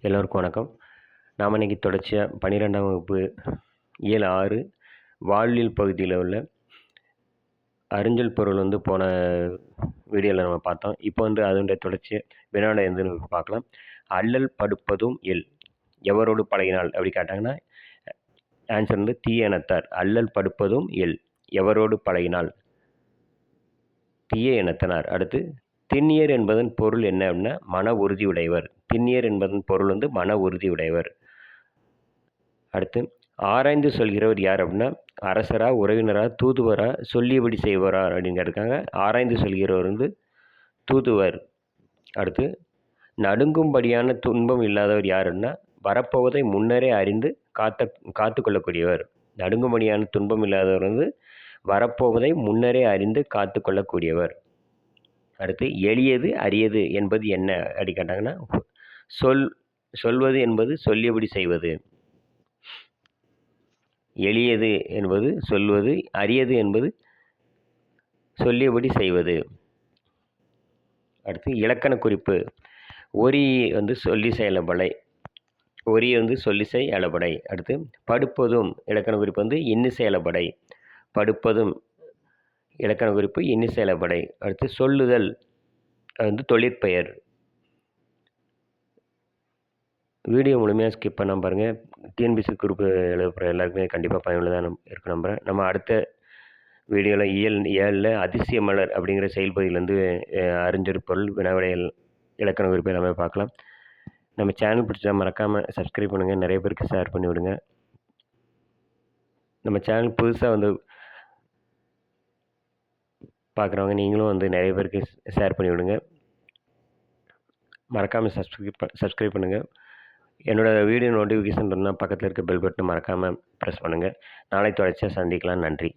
எல்லோருக்கும் வணக்கம். நாம் இன்னைக்கு தொடர்ச்சியாக 12ஆம் வகுப்பு இயல் 6 வாழ்வியல் பகுதியில் உள்ள அறிஞ்சொல் பொருள் போன வீடியோவில் நம்ம பார்த்தோம். இப்போ அதனுடைய தொடர்ச்சி வினாட எதுன்னு பார்க்கலாம். அல்லல் படுப்பதும் எல் எவரோடு பழகினால் அப்படி கேட்டாங்கன்னா ஆன்சர் தீய இனத்தார். அல்லல் படுப்பதும் எல் எவரோடு பழகினால் தீய இனத்தினார். அடுத்து திண்ணியர் என்பதன் பொருள் என்ன அப்படின்னா மன உறுதி உடையவர். திண்ணியர் என்பதன் பொருள் மன உறுதி உடையவர். அடுத்து ஆராய்ந்து சொல்கிறவர் யார் அப்படின்னா அரசரா, உறவினரா, தூதுவரா, சொல்லியபடி செய்வரா அப்படின்னு கேட்டிருக்காங்க. ஆராய்ந்து சொல்கிறவர் தூதுவர். அடுத்து நடுங்கும்படியான துன்பம் இல்லாதவர் யாருன்னா வரப்போவதை முன்னரே அறிந்து காத்து கொள்ளக்கூடியவர். நடுங்கும்படியான துன்பம் இல்லாதவர் வரப்போவதை முன்னரே அறிந்து காத்து கொள்ளக்கூடியவர். அடுத்து எளியது அரியது என்பது என்ன அப்படி கேட்டாங்கன்னா சொல்வது என்பது சொல்லியபடி செய்வது. எளியது என்பது சொல்வது, அரியது என்பது சொல்லியபடி செய்வது. அடுத்து இலக்கண குறிப்பு. ஒரி சொல்லிசை அளபடை. ஒரி சொல்லிசை அளபடை. அடுத்து படுப்பதும் இலக்கண குறிப்பு இன்னிசை அளபடை. படுப்பதும் இலக்கண குறிப்பு இன்னிசை அளபடை. அடுத்து சொல்லுதல் தொழிற்பெயர். வீடியோ முழுமையாக ஸ்கிப் பண்ணாமல் பாருங்கள். டிஎன்பிசி குரூப் எழுதுகிற எல்லாருக்குமே கண்டிப்பாக பயனுள்ளதாக இருக்க நம்புகிறேன். நம்ம அடுத்த வீடியோவில் இயல் 7 அதிசய மலர் அப்படிங்கிற செயல்பகுதியிலேருந்து அறிஞ்சொல் பொருள் வினாவிடைகள் இலக்கண குறிப்பு எல்லாமே பார்க்கலாம். நம்ம சேனல் பிடிச்சா மறக்காமல் சப்ஸ்கிரைப் பண்ணுங்கள். நிறைய பேருக்கு ஷேர் பண்ணி விடுங்க. நம்ம சேனல் புதுசாக பார்க்குறவங்க நீங்களும் நிறைய பேருக்கு ஷேர் பண்ணி விடுங்க. மறக்காமல் சப்ஸ்கிரைப் பண்ணுங்கள். என்னோடய வீடியோ நோட்டிஃபிகேஷன் இருந்தால் பக்கத்தில் இருக்க பெல் பட்டனை மறக்காமல் ப்ரெஸ் பண்ணுங்கள். நாளை தொடர்ச்சியாக சந்திக்கலாம். நன்றி.